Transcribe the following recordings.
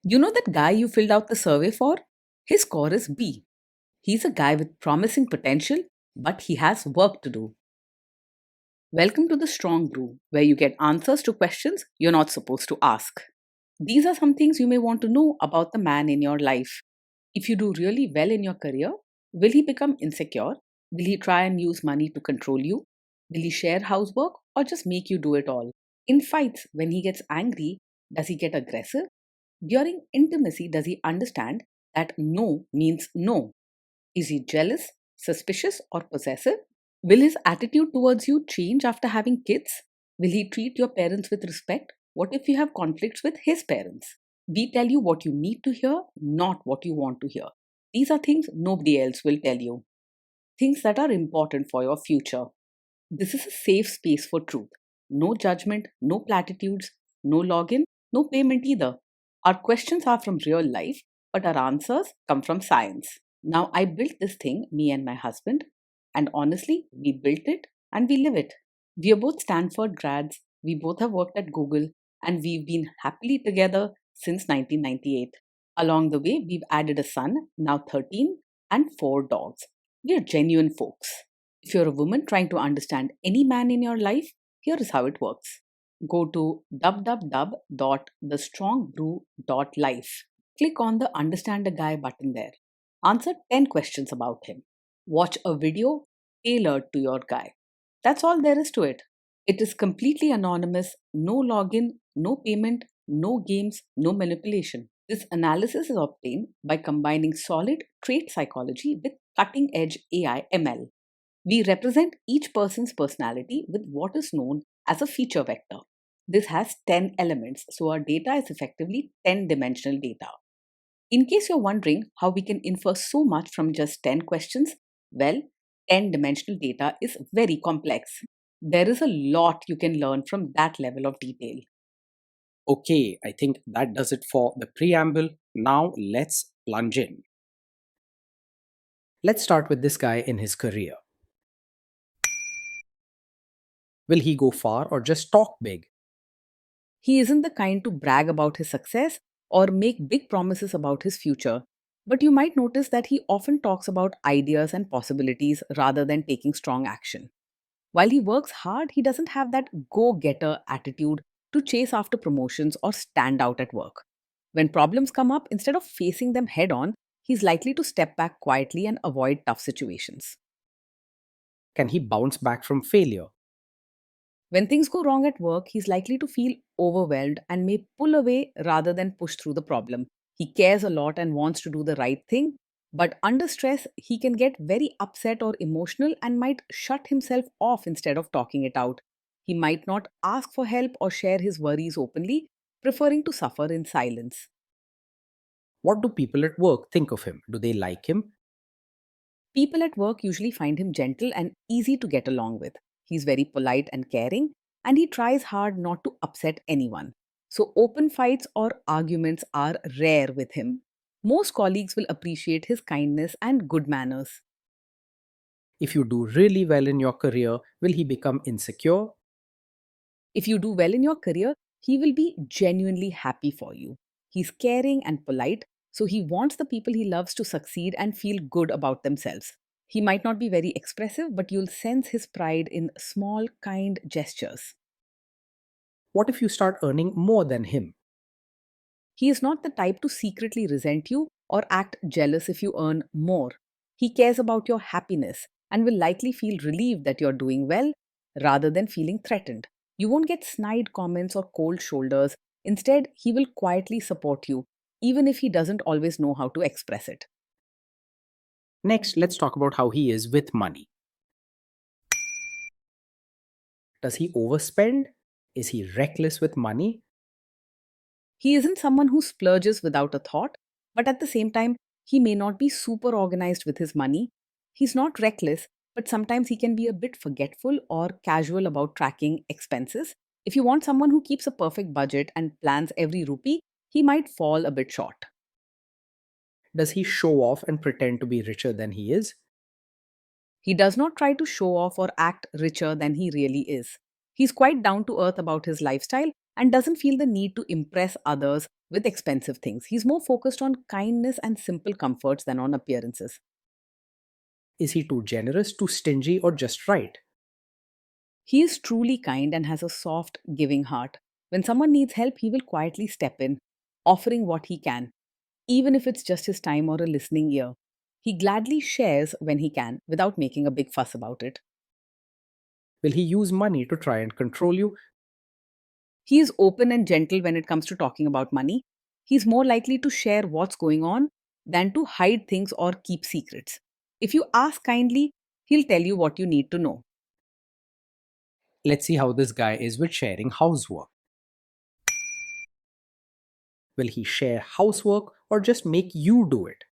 You know that guy you filled out the survey for? His score is B. He's a guy with promising potential, but he has work to do. Welcome to the Strong Brew, where you get answers to questions you're not supposed to ask. These are some things you may want to know about the man in your life. If you do really well in your career, will he become insecure? Will he try and use money to control you? Will he share housework or just make you do it all? In fights, when he gets angry, does he get aggressive? During intimacy, does he understand that no means no? Is he jealous, suspicious, or possessive? Will his attitude towards you change after having kids? Will he treat your parents with respect? What if you have conflicts with his parents? We tell you what you need to hear, not what you want to hear. These are things nobody else will tell you, things that are important for your future. This is a safe space for truth. No judgment, no platitudes, no login, no payment either. Our questions are from real life, but our answers come from science. Now, I built this thing, me and my husband, and honestly, we built it and we live it. We are both Stanford grads, we both have worked at Google, and we've been happily together since 1998. Along the way, we've added a son, now 13, and 4 dogs. We are genuine folks. If you're a woman trying to understand any man in your life, here is how it works. Go to www.thestrongbrew.life. Click on the Understand a Guy button there. Answer 10 questions about him. Watch a video tailored to your guy. That's all there is to it. It is completely anonymous, no login, no payment, no games, no manipulation. This analysis is obtained by combining solid trait psychology with cutting edge AI ML. We represent each person's personality with what is known as a feature vector. This has 10 elements, so our data is effectively 10-dimensional data. In case you're wondering how we can infer so much from just 10 questions, well, 10-dimensional data is very complex. There is a lot you can learn from that level of detail. Okay, I think that does it for the preamble. Now let's plunge in. Let's start with this guy in his career. Will he go far or just talk big? He isn't the kind to brag about his success or make big promises about his future, but you might notice that he often talks about ideas and possibilities rather than taking strong action. While he works hard, he doesn't have that go getter attitude to chase after promotions or stand out at work. When problems come up, instead of facing them head on, he's likely to step back quietly and avoid tough situations. Can he bounce back from failure? When things go wrong at work, he's likely to feel overwhelmed and may pull away rather than push through the problem. He cares a lot and wants to do the right thing, but under stress, he can get very upset or emotional and might shut himself off instead of talking it out. He might not ask for help or share his worries openly, preferring to suffer in silence. What do people at work think of him? Do they like him? People at work usually find him gentle and easy to get along with. He's very polite and caring, and he tries hard not to upset anyone. So, open fights or arguments are rare with him. Most colleagues will appreciate his kindness and good manners. If you do really well in your career, will he become insecure? If you do well in your career, he will be genuinely happy for you. He's caring and polite, so he wants the people he loves to succeed and feel good about themselves. He might not be very expressive, but you'll sense his pride in small, kind gestures. What if you start earning more than him? He is not the type to secretly resent you or act jealous if you earn more. He cares about your happiness and will likely feel relieved that you're doing well rather than feeling threatened. You won't get snide comments or cold shoulders. Instead, he will quietly support you, even if he doesn't always know how to express it. Next, let's talk about how he is with money. Does he overspend? Is he reckless with money? He isn't someone who splurges without a thought, but at the same time, he may not be super organized with his money. He's not reckless, but sometimes he can be a bit forgetful or casual about tracking expenses. If you want someone who keeps a perfect budget and plans every rupee, he might fall a bit short. Does he show off and pretend to be richer than he is? He does not try to show off or act richer than he really is. He's quite down to earth about his lifestyle and doesn't feel the need to impress others with expensive things. He's more focused on kindness and simple comforts than on appearances. Is he too generous, too stingy, or just right? He is truly kind and has a soft, giving heart. When someone needs help, he will quietly step in, offering what he can, even if it's just his time or a listening ear. He gladly shares when he can without making a big fuss about it. Will he use money to try and control you? He is open and gentle when it comes to talking about money. He's more likely to share what's going on than to hide things or keep secrets. If you ask kindly, he'll tell you what you need to know. Let's see how this guy is with sharing housework. Will he share housework or just make you do it?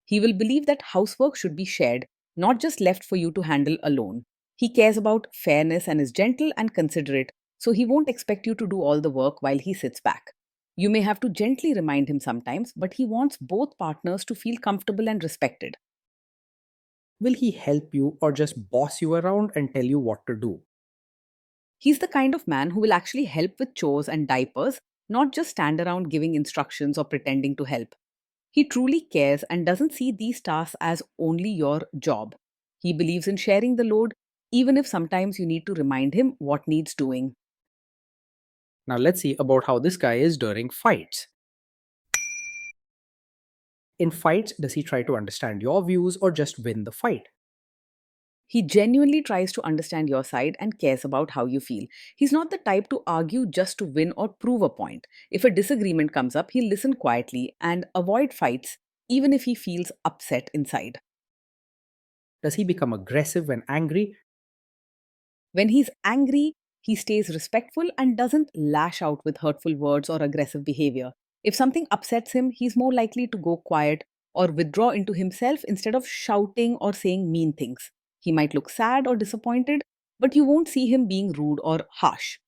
He will believe that housework should be shared, not just left for you to handle alone. He cares about fairness and is gentle and considerate, so he won't expect you to do all the work while he sits back. You may have to gently remind him sometimes, but he wants both partners to feel comfortable and respected. Will he help you or just boss you around and tell you what to do? He's the kind of man who will actually help with chores and diapers, not just stand around giving instructions or pretending to help. He truly cares and doesn't see these tasks as only your job. He believes in sharing the load, even if sometimes you need to remind him what needs doing. Now let's see about how this guy is during fights. In fights, does he try to understand your views or just win the fight? He genuinely tries to understand your side and cares about how you feel. He's not the type to argue just to win or prove a point. If a disagreement comes up, he'll listen quietly and avoid fights, even if he feels upset inside. Does he become aggressive when angry? When he's angry, he stays respectful and doesn't lash out with hurtful words or aggressive behavior. If something upsets him, he's more likely to go quiet or withdraw into himself instead of shouting or saying mean things. He might look sad or disappointed, but you won't see him being rude or harsh.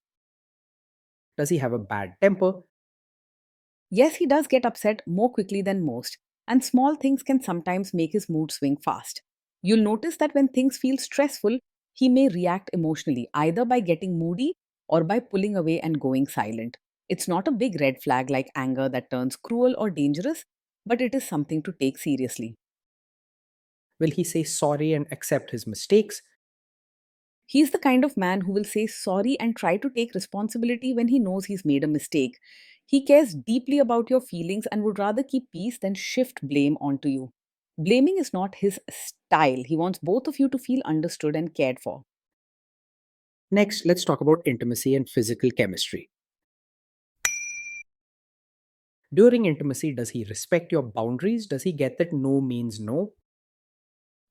Does he have a bad temper? Yes, he does get upset more quickly than most, and small things can sometimes make his mood swing fast. You'll notice that when things feel stressful, he may react emotionally, either by getting moody or by pulling away and going silent. It's not a big red flag like anger that turns cruel or dangerous, but it is something to take seriously. Will he say sorry and accept his mistakes? He's the kind of man who will say sorry and try to take responsibility when he knows he's made a mistake. He cares deeply about your feelings and would rather keep peace than shift blame onto you. Blaming is not his style. He wants both of you to feel understood and cared for. Next, let's talk about intimacy and physical chemistry. During intimacy, does he respect your boundaries? Does he get that no means no?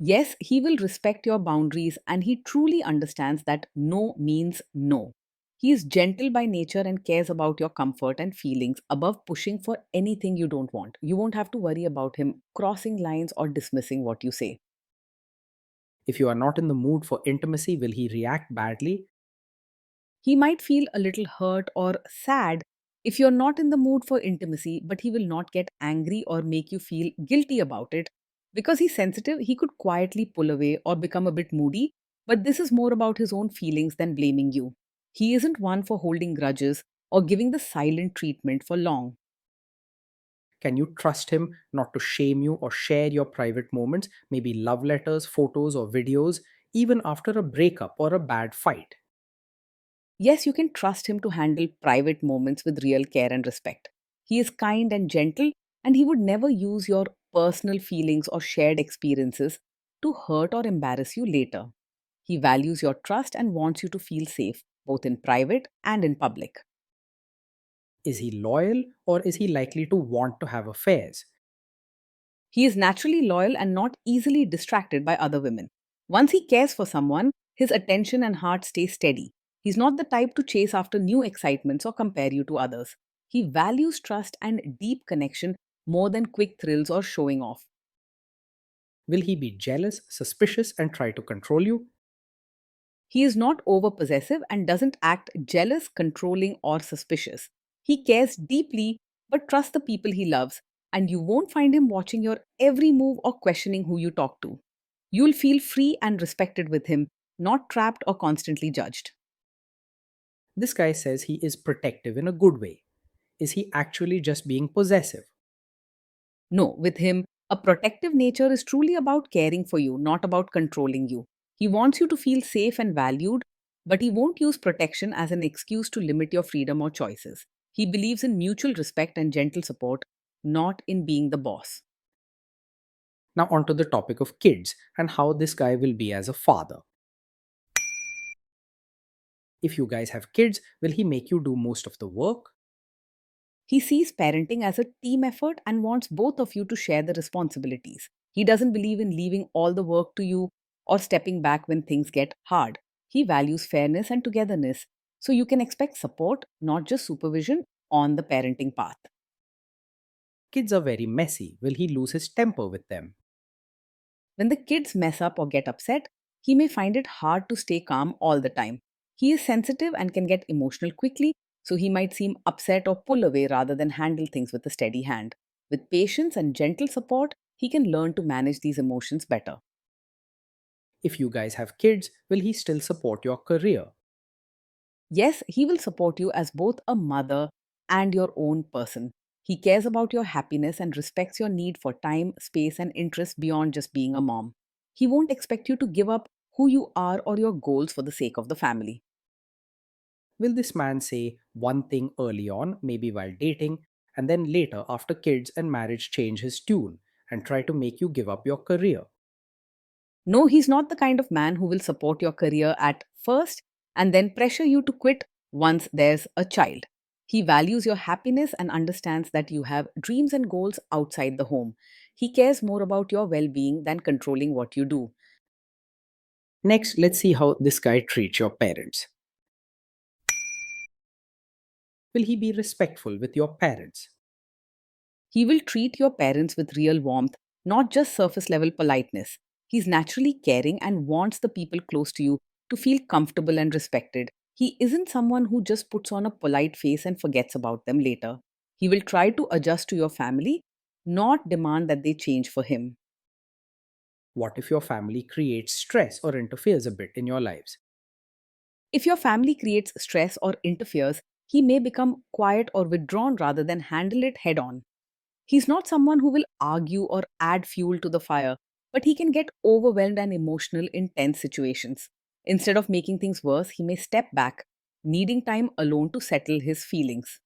Yes, he will respect your boundaries and he truly understands that no means no. He is gentle by nature and cares about your comfort and feelings above pushing for anything you don't want. You won't have to worry about him crossing lines or dismissing what you say. If you are not in the mood for intimacy, will he react badly? He might feel a little hurt or sad if you're not in the mood for intimacy, but he will not get angry or make you feel guilty about it. Because he's sensitive, he could quietly pull away or become a bit moody, but this is more about his own feelings than blaming you. He isn't one for holding grudges or giving the silent treatment for long. Can you trust him not to shame you or share your private moments, maybe love letters, photos, or videos, even after a breakup or a bad fight? Yes, you can trust him to handle private moments with real care and respect. He is kind and gentle, and he would never use your personal feelings or shared experiences to hurt or embarrass you later. He values your trust and wants you to feel safe, both in private and in public. Is he loyal or is he likely to want to have affairs? He is naturally loyal and not easily distracted by other women. Once he cares for someone, his attention and heart stay steady. He's not the type to chase after new excitements or compare you to others. He values trust and deep connection more than quick thrills or showing off. Will he be jealous, suspicious, and try to control you? He is not over possessive and doesn't act jealous, controlling, or suspicious. He cares deeply but trusts the people he loves, and you won't find him watching your every move or questioning who you talk to. You'll feel free and respected with him, not trapped or constantly judged. This guy says he is protective in a good way. Is he actually just being possessive? No, with him, a protective nature is truly about caring for you, not about controlling you. He wants you to feel safe and valued, but he won't use protection as an excuse to limit your freedom or choices. He believes in mutual respect and gentle support, not in being the boss. Now, onto the topic of kids and how this guy will be as a father. If you guys have kids, will he make you do most of the work? He sees parenting as a team effort and wants both of you to share the responsibilities. He doesn't believe in leaving all the work to you or stepping back when things get hard. He values fairness and togetherness, so you can expect support, not just supervision, on the parenting path. Kids are very messy. Will he lose his temper with them? When the kids mess up or get upset, he may find it hard to stay calm all the time. He is sensitive and can get emotional quickly, so he might seem upset or pull away rather than handle things with a steady hand. With patience and gentle support, he can learn to manage these emotions better. If you guys have kids, will he still support your career? Yes, he will support you as both a mother and your own person. He cares about your happiness and respects your need for time, space, and interest beyond just being a mom. He won't expect you to give up who you are or your goals for the sake of the family. Will this man say one thing early on, maybe while dating, and then later, after kids and marriage, change his tune and try to make you give up your career? No, he's not the kind of man who will support your career at first and then pressure you to quit once there's a child. He values your happiness and understands that you have dreams and goals outside the home. He cares more about your well being than controlling what you do. Next, let's see how this guy treats your parents. Will he be respectful with your parents? He will treat your parents with real warmth, not just surface level politeness. He's naturally caring and wants the people close to you to feel comfortable and respected. He isn't someone who just puts on a polite face and forgets about them later. He will try to adjust to your family, not demand that they change for him. What if your family creates stress or interferes a bit in your lives? If your family creates stress or interferes, he may become quiet or withdrawn rather than handle it head on. He's not someone who will argue or add fuel to the fire, but he can get overwhelmed and emotional in tense situations. Instead of making things worse, he may step back, needing time alone to settle his feelings.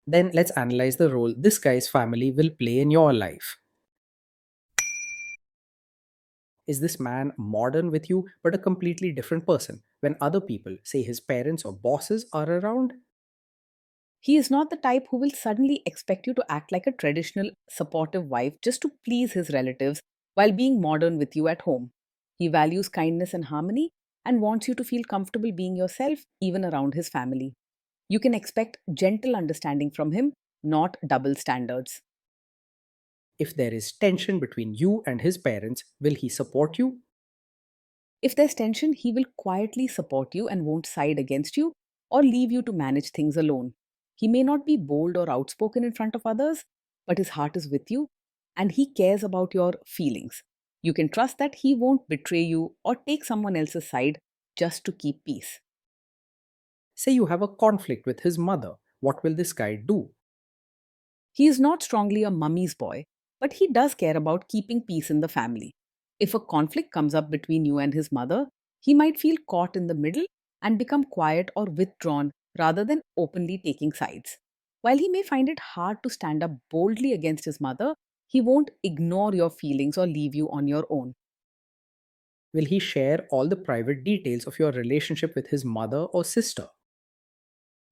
Then let's analyze the role this guy's family will play in your life. Is this man modern with you but a completely different person when other people, say his parents or bosses, are around? He is not the type who will suddenly expect you to act like a traditional, supportive wife just to please his relatives while being modern with you at home. He values kindness and harmony and wants you to feel comfortable being yourself even around his family. You can expect gentle understanding from him, not double standards. If there is tension between you and his parents, will he support you? If there's tension, he will quietly support you and won't side against you or leave you to manage things alone. He may not be bold or outspoken in front of others, but his heart is with you and he cares about your feelings. You can trust that he won't betray you or take someone else's side just to keep peace. Say you have a conflict with his mother, what will this guy do? He is not strongly a mummy's boy, but he does care about keeping peace in the family. If a conflict comes up between you and his mother, he might feel caught in the middle and become quiet or withdrawn rather than openly taking sides. While he may find it hard to stand up boldly against his mother, he won't ignore your feelings or leave you on your own. Will he share all the private details of your relationship with his mother or sister?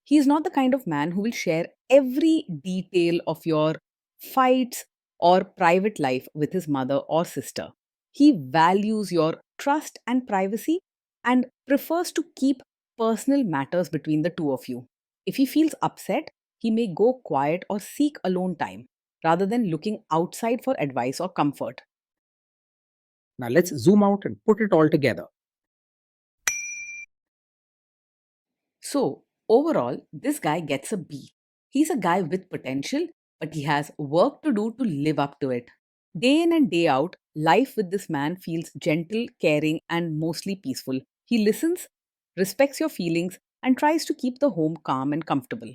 He is not the kind of man who will share every detail of your fights or private life with his mother or sister. He values your trust and privacy and prefers to keep personal matters between the two of you. If he feels upset, he may go quiet or seek alone time rather than looking outside for advice or comfort. Now let's zoom out and put it all together. So, overall, this guy gets a B. He's a guy with potential, but he has work to do to live up to it. Day in and day out, life with this man feels gentle, caring, and mostly peaceful. He listens, respects your feelings, and tries to keep the home calm and comfortable.